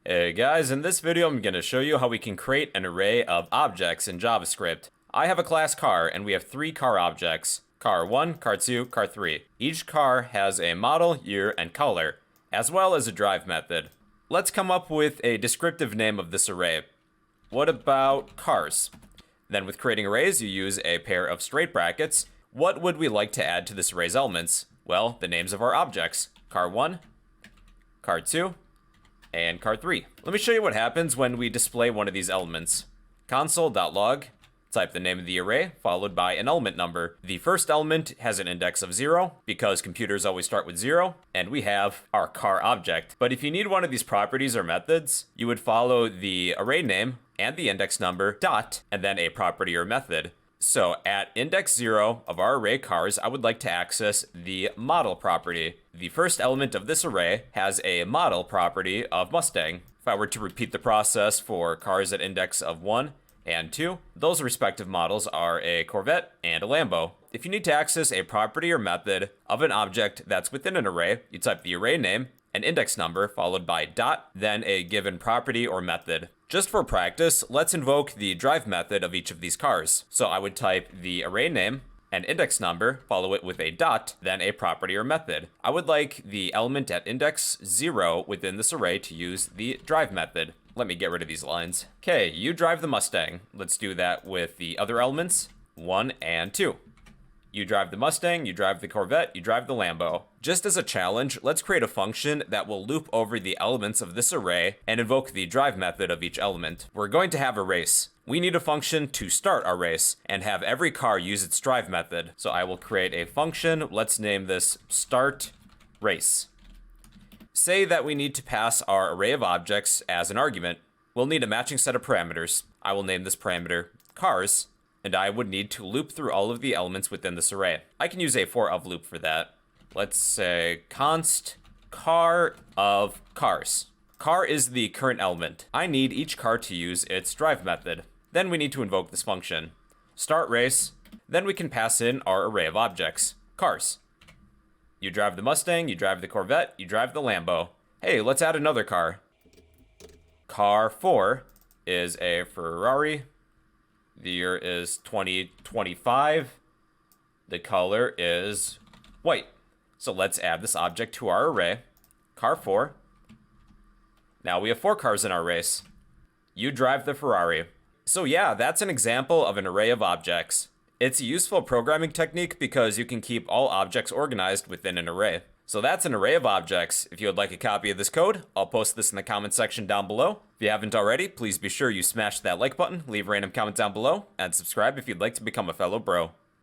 Hey guys, in this video I'm going to show you how we can create an array of objects in JavaScript. I have a class car and we have 3 car objects, car 1, car 2, car 3. Each car has a model, year, and color, as well as a drive method. Let's come up with a descriptive name of this array. What about cars? Then with creating arrays you use a pair of straight brackets. What would we like to add to this array's elements? Well, the names of our objects, car 1, car 2, and car 3. Let me show you what happens when we display one of these elements. Console.log, type the name of the array, followed by an element number. The first element has an index of 0, because computers always start with 0, and we have our car object. But if you need one of these properties or methods, you would follow the array name and the index number, dot, and then a property or method. So at index 0 of our array cars, I would like to access the model property. The first element of this array has a model property of Mustang. If I were to repeat the process for cars at index of 1 and 2, those respective models are a Corvette and a Lambo. If you need to access a property or method of an object that's within an array, you type the array name, an index number, followed by dot, then a given property or method. Just for practice, let's invoke the drive method of each of these cars. So I would type the array name, an index number, follow it with a dot, then a property or method. I would like the element at index 0 within this array to use the drive method. Let me get rid of these lines. Okay, you drive the Mustang. Let's do that with the other elements, 1 and 2. You drive the Mustang, you drive the Corvette, you drive the Lambo. Just as a challenge, let's create a function that will loop over the elements of this array and invoke the drive method of each element. We're going to have a race. We need a function to start our race and have every car use its drive method. So I will create a function. Let's name this startRace. Say that we need to pass our array of objects as an argument. We'll need a matching set of parameters. I will name this parameter cars, and I would need to loop through all of the elements within this array. I can use a for of loop for that. Let's say const car of cars. Car is the current element. I need each car to use its drive method. Then we need to invoke this function, startRace. Then we can pass in our array of objects, cars. You drive the Mustang, you drive the Corvette, you drive the Lambo. Hey, let's add another car. Car 4 is a Ferrari. The year is 2025. The color is white. So let's add this object to our array, car 4. Now we have 4 cars in our race. You drive the Ferrari. So yeah, that's an example of an array of objects. It's a useful programming technique because you can keep all objects organized within an array. So that's an array of objects. If you would like a copy of this code, I'll post this in the comment section down below. If you haven't already, please be sure you smash that like button, leave a random comment down below, and subscribe if you'd like to become a fellow bro.